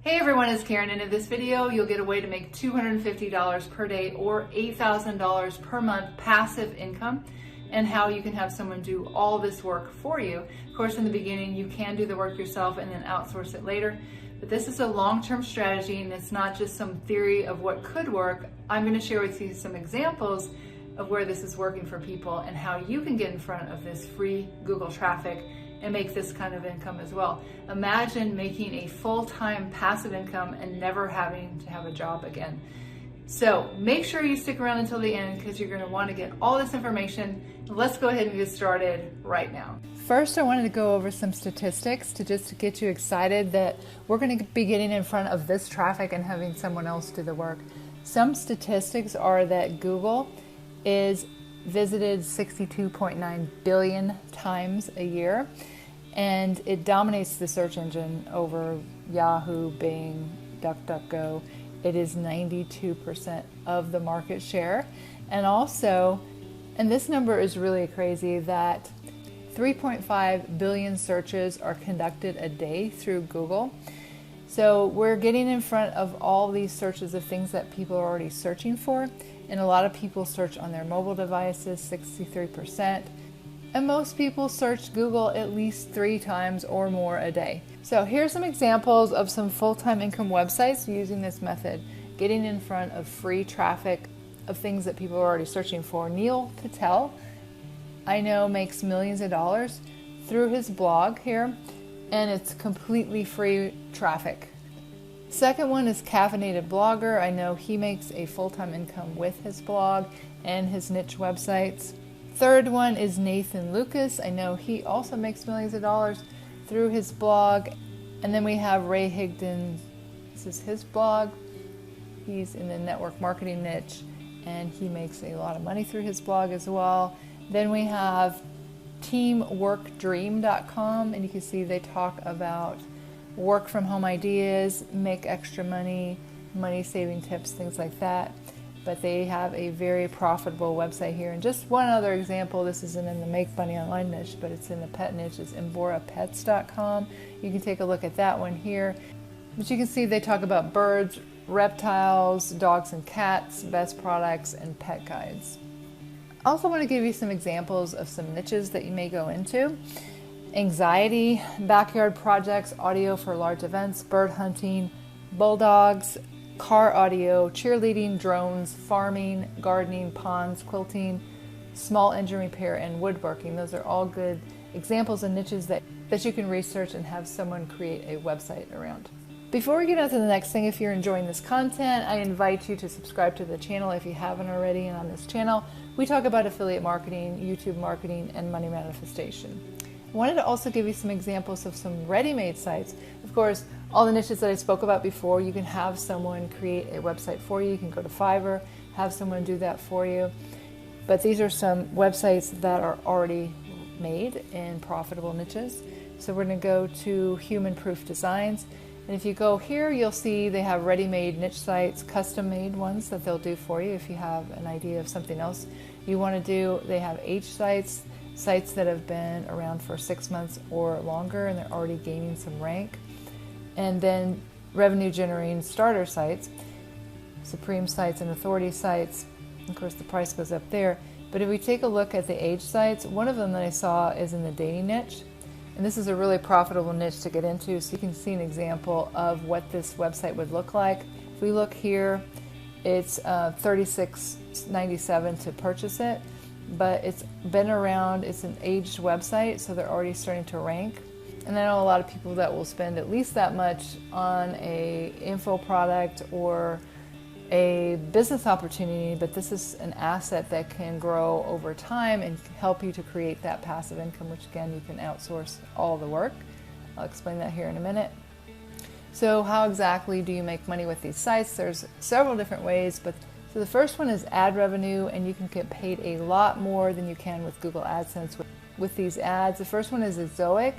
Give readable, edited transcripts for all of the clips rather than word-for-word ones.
Hey everyone, it's Karen, and in this video you'll get a way to make $250 per day or $8,000 per month passive income, and how you can have someone do all this work for you. Of course, in the beginning you can do the work yourself and then outsource it later, but this is a long-term strategy and it's not just some theory of what could work. I'm going to share with you some examples of where this is working for people and how you can get in front of this free Google traffic and make this kind of income as well. Imagine making a full-time passive income and never having to have a job again. So make sure you stick around until the end because you're going to want to get all this information. Let's go ahead and get started right now. First, I wanted to go over some statistics to get you excited that we're going to be getting in front of this traffic and having someone else do the work. Some statistics are that Google is visited 62.9 billion times a year, and it dominates the search engine over Yahoo, Bing, DuckDuckGo. It is 92% of the market share. And also, and this number is really crazy, that 3.5 billion searches are conducted a day through Google. So we're getting in front of all these searches of things that people are already searching for. And a lot of people search on their mobile devices, 63%. And most people search Google at least 3 times or more a day. So here's some examples of some full-time income websites using this method, getting in front of free traffic of things that people are already searching for. Neil Patel, I know, makes millions of dollars through his blog here, and it's completely free traffic. Second one is Caffeinated Blogger. I know he makes a full-time income with his blog and his niche websites. Third one is Nathan Lucas. I know he also makes millions of dollars through his blog. And then we have Ray Higdon. This is his blog. He's in the network marketing niche and he makes a lot of money through his blog as well. Then we have teamworkdream.com, and you can see they talk about work from home ideas, make extra money, money saving tips, things like that. But they have a very profitable website here. And just one other example, this isn't in the make money online niche, but it's in the pet niche, is emborapets.com. You can take a look at that one here. But you can see they talk about birds, reptiles, dogs and cats, best products, and pet guides. I also want to give you some examples of some niches that you may go into. Anxiety, backyard projects, audio for large events, bird hunting, bulldogs, car audio, cheerleading, drones, farming, gardening, ponds, quilting, small engine repair, and woodworking. Those are all good examples of niches that you can research and have someone create a website around. Before we get on to the next thing, if you're enjoying this content, I invite you to subscribe to the channel if you haven't already. And on this channel, we talk about affiliate marketing, YouTube marketing, and money manifestation. I wanted to also give you some examples of some ready-made sites. Of course, all the niches that I spoke about before, you can have someone create a website for you. You can go to Fiverr, have someone do that for you. But these are some websites that are already made in profitable niches. So we're going to go to Human Proof Designs. And if you go here, you'll see they have ready-made niche sites, custom-made ones that they'll do for you if you have an idea of something else you want to do. They have H sites, sites that have been around for 6 months or longer and they're already gaining some rank. And then revenue generating starter sites, supreme sites and authority sites. Of course, the price goes up there. But if we take a look at the age sites, one of them that I saw is in the dating niche. And this is a really profitable niche to get into. So you can see an example of what this website would look like. If we look here, it's $36.97 to purchase it. But it's been around, it's an aged website, so they're already starting to rank. And I know a lot of people that will spend at least that much on a info product or a business opportunity, but this is an asset that can grow over time and help you to create that passive income, which again, you can outsource all the work. I'll explain that here in a minute. So how exactly do you make money with these sites? There's several different ways, but so the first one is ad revenue, and you can get paid a lot more than you can with Google AdSense with these ads. The first one is Exoic,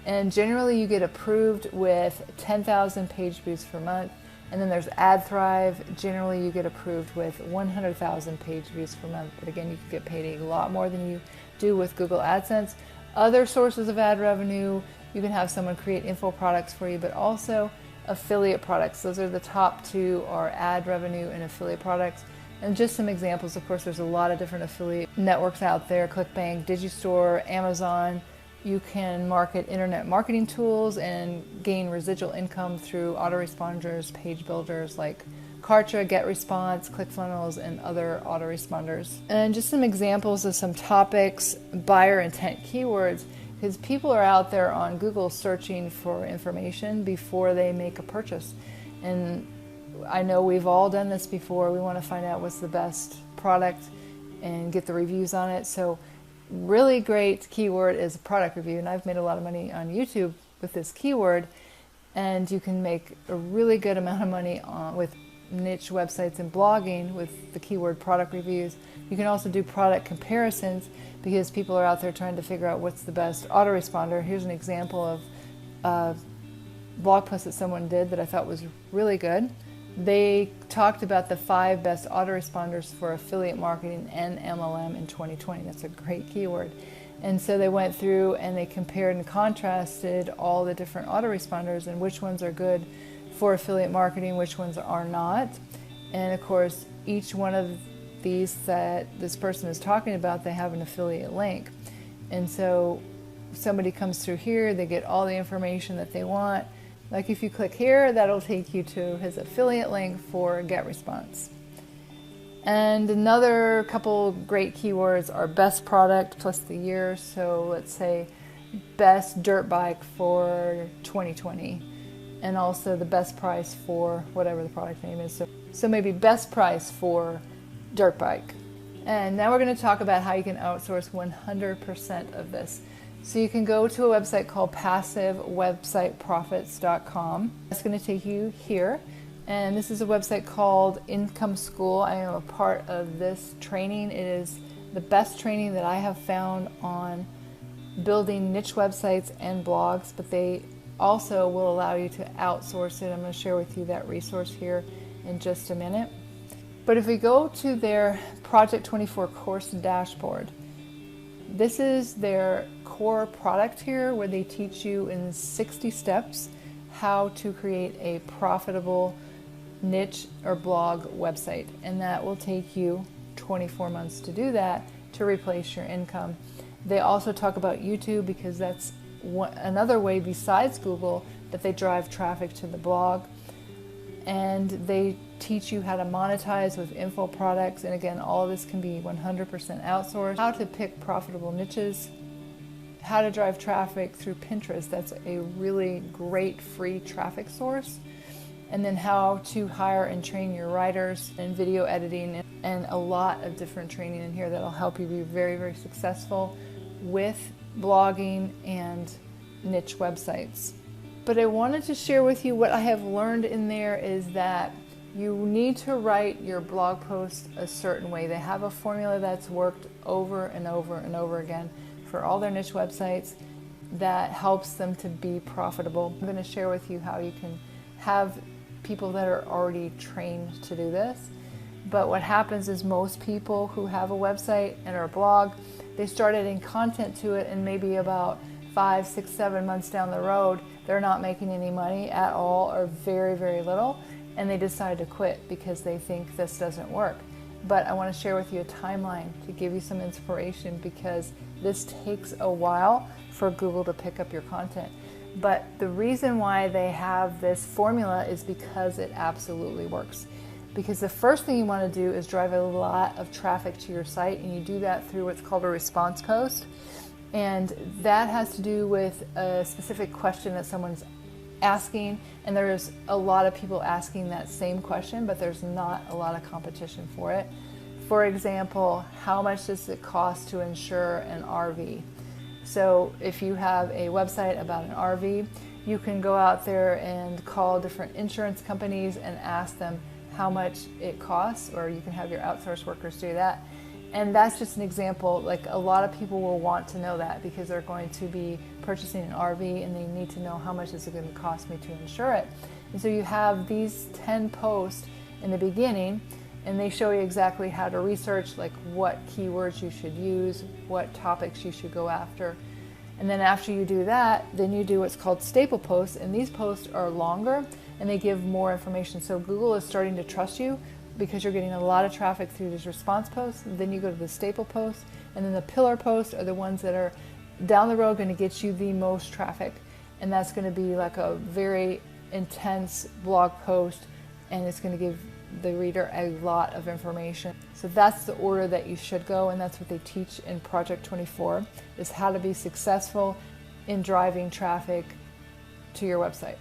and generally you get approved with 10,000 page views per month. And then there's AdThrive. Generally you get approved with 100,000 page views per month. But again, you can get paid a lot more than you do with Google AdSense. Other sources of ad revenue, you can have someone create info products for you, but also affiliate products. Those are the top two, are ad revenue and affiliate products. And just some examples, of course, there's a lot of different affiliate networks out there: ClickBank, Digistore, Amazon. You can market internet marketing tools and gain residual income through autoresponders, page builders like Kartra, GetResponse, ClickFunnels, and other autoresponders. And just some examples of some topics: buyer intent keywords, because people are out there on Google searching for information before they make a purchase. And I know we've all done this before. We want to find out what's the best product and get the reviews on it. So really great keyword is a product review, and I've made a lot of money on YouTube with this keyword, and you can make a really good amount of money with niche websites and blogging with the keyword product reviews. You can also do product comparisons, because people are out there trying to figure out what's the best autoresponder. Here's an example of a blog post that someone did that I thought was really good. They talked about the 5 best autoresponders for affiliate marketing and MLM in 2020. That's a great keyword. And so they went through and they compared and contrasted all the different autoresponders and which ones are good for affiliate marketing, which ones are not. And of course, each one of these that this person is talking about, they have an affiliate link. And so somebody comes through here, they get all the information that they want. Like if you click here, that'll take you to his affiliate link for GetResponse. And another couple great keywords are best product plus the year. So let's say best dirt bike for 2020, and also the best price for whatever the product name is. So maybe best price for dirt bike. And now we're going to talk about how you can outsource 100% of this. So you can go to a website called passivewebsiteprofits.com. It's going to take you here. And this is a website called Income School. I am a part of this training. It is the best training that I have found on building niche websites and blogs, but they also will allow you to outsource it. I'm going to share with you that resource here in just a minute. But if we go to their Project 24 course dashboard, this is their core product here, where they teach you in 60 steps how to create a profitable niche or blog website. And that will take you 24 months to do that, to replace your income. They also talk about YouTube, because that's another way besides Google that they drive traffic to the blog. And they teach you how to monetize with info products. And again, all of this can be 100% outsourced. How to pick profitable niches, how to drive traffic through Pinterest. That's a really great free traffic source. And then how to hire and train your writers, and video editing, and a lot of different training in here that'll help you be very, very successful with blogging and niche websites. But I wanted to share with you what I have learned in there is that you need to write your blog post a certain way. They have a formula that's worked over and over and over again for all their niche websites that helps them to be profitable. I'm going to share with you how you can have people that are already trained to do this. But what happens is most people who have a website and or a blog, they start adding content to it, and maybe about 5, 6, 7 months down the road, they're not making any money at all, or very, very little, and they decide to quit because they think this doesn't work. But I want to share with you a timeline to give you some inspiration, because this takes a while for Google to pick up your content. But the reason why they have this formula is because it absolutely works. Because the first thing you want to do is drive a lot of traffic to your site, and you do that through what's called a response post. And that has to do with a specific question that someone's asking, and there's a lot of people asking that same question, but there's not a lot of competition for it. For example, how much does it cost to insure an RV? So if you have a website about an RV, you can go out there and call different insurance companies and ask them how much it costs, or you can have your outsourced workers do that. And that's just an example. Like, a lot of people will want to know that because they're going to be purchasing an RV and they need to know how much is it going to cost me to insure it. And so you have these 10 posts in the beginning, and they show you exactly how to research, like what keywords you should use, what topics you should go after. And then after you do that, then you do what's called staple posts, and these posts are longer. and they give more information. So Google is starting to trust you because you're getting a lot of traffic through these response posts. Then you go to the staple posts, and then the pillar posts are the ones that are down the road going to get you the most traffic. And that's going to be like a very intense blog post, and it's going to give the reader a lot of information. So that's the order that you should go, and that's what they teach in Project 24, is how to be successful in driving traffic to your website.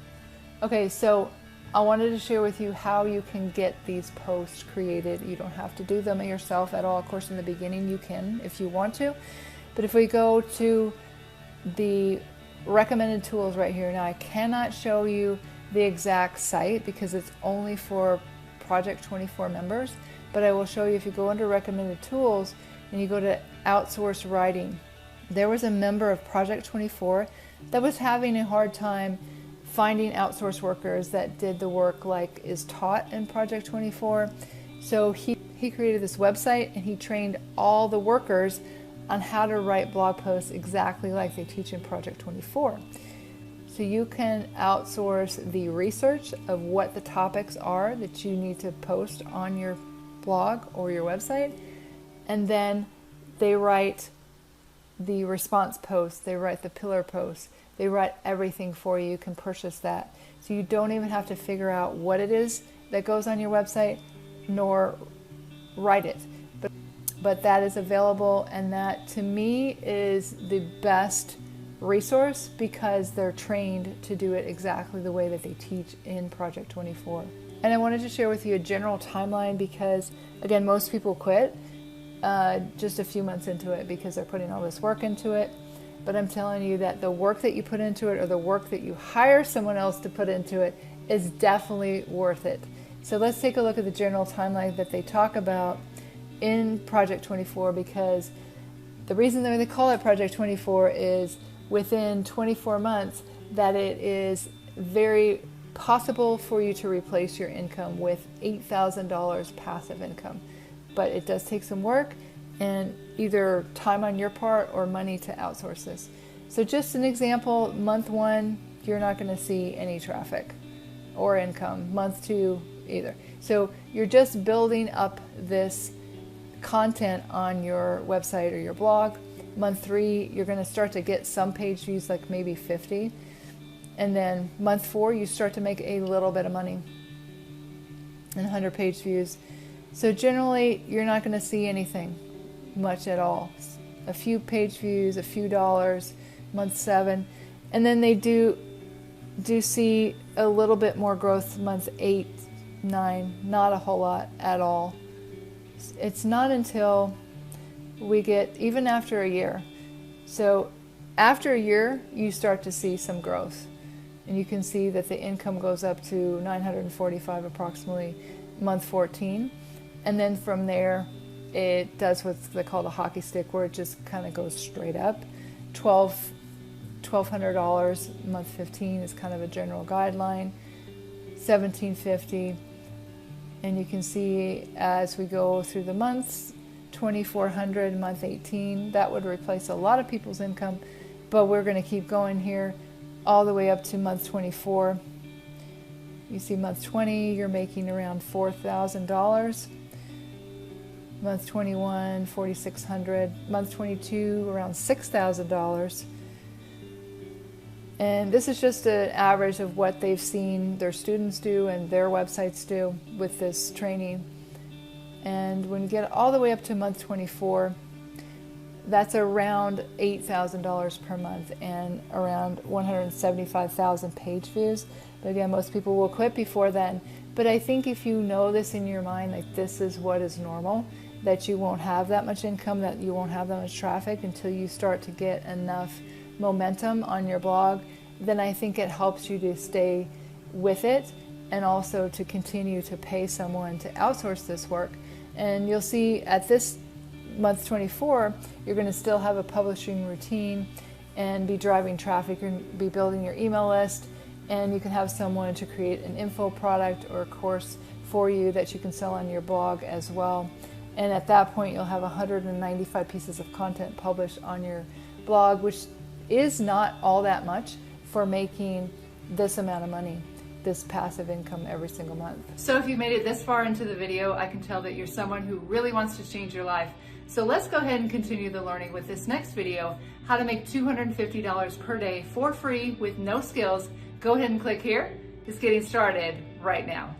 Okay, so I wanted to share with you how you can get these posts created. You don't have to do them yourself at all. Of course, in the beginning you can if you want to. But if we go to the recommended tools right here, now I cannot show you the exact site because it's only for Project 24 members, but I will show you if you go under recommended tools and you go to outsource writing. There was a member of Project 24 that was having a hard time finding outsource workers that did the work like is taught in Project 24. So he created this website, and he trained all the workers on how to write blog posts exactly like they teach in Project 24. So you can outsource the research of what the topics are that you need to post on your blog or your website, and then they write the response posts, they write the pillar posts, they write everything for you. You can purchase that. So you don't even have to figure out what it is that goes on your website, nor write it. But that is available, and that to me is the best resource because they're trained to do it exactly the way that they teach in Project 24. And I wanted to share with you a general timeline because, again, most people quit just a few months into it because they're putting all this work into it. But I'm telling you that the work that you put into it, or the work that you hire someone else to put into it, is definitely worth it. So let's take a look at the general timeline that they talk about in Project 24, because the reason that they call it Project 24 is within 24 months that it is very possible for you to replace your income with $8,000 passive income. But it does take some work and either time on your part or money to outsource this. So just an example, month 1, you're not going to see any traffic or income. Month 2, either. So you're just building up this content on your website or your blog. Month 3, you're going to start to get some page views, like maybe 50. And then month 4, you start to make a little bit of money and 100 page views. So generally, you're not going to see anything much at all. A few page views, a few dollars, month 7. And then they do see a little bit more growth month 8, 9, not a whole lot at all. It's not until we get, even after a year. So after a year, you start to see some growth. And you can see that the income goes up to $945 approximately month 14. And then from there, it does what's they call the hockey stick, where it just kind of goes straight up. $1,200 month 15 is kind of a general guideline. $1,750, and you can see as we go through the months, $2,400 month 18. That would replace a lot of people's income, but we're going to keep going here all the way up to month 24. You see month 20, you're making around $4,000. Month 21, $4,600. Month 22, around $6,000. And this is just an average of what they've seen their students do and their websites do with this training. And when you get all the way up to month 24, that's around $8,000 per month and around 175,000 page views. But again, most people will quit before then. But I think if you know this in your mind, like this is what is normal, that you won't have that much income, that you won't have that much traffic until you start to get enough momentum on your blog, then I think it helps you to stay with it and also to continue to pay someone to outsource this work. And you'll see at this month 24, you're going to still have a publishing routine and be driving traffic and be building your email list, and you can have someone to create an info product or a course for you that you can sell on your blog as well. And at that point, you'll have 195 pieces of content published on your blog, which is not all that much for making this amount of money. this passive income every single month. So if you've made it this far into the video, I can tell that you're someone who really wants to change your life. So let's go ahead and continue the learning with this next video, how to make $250 per day for free with no skills. Go ahead and click here. It's getting started right now.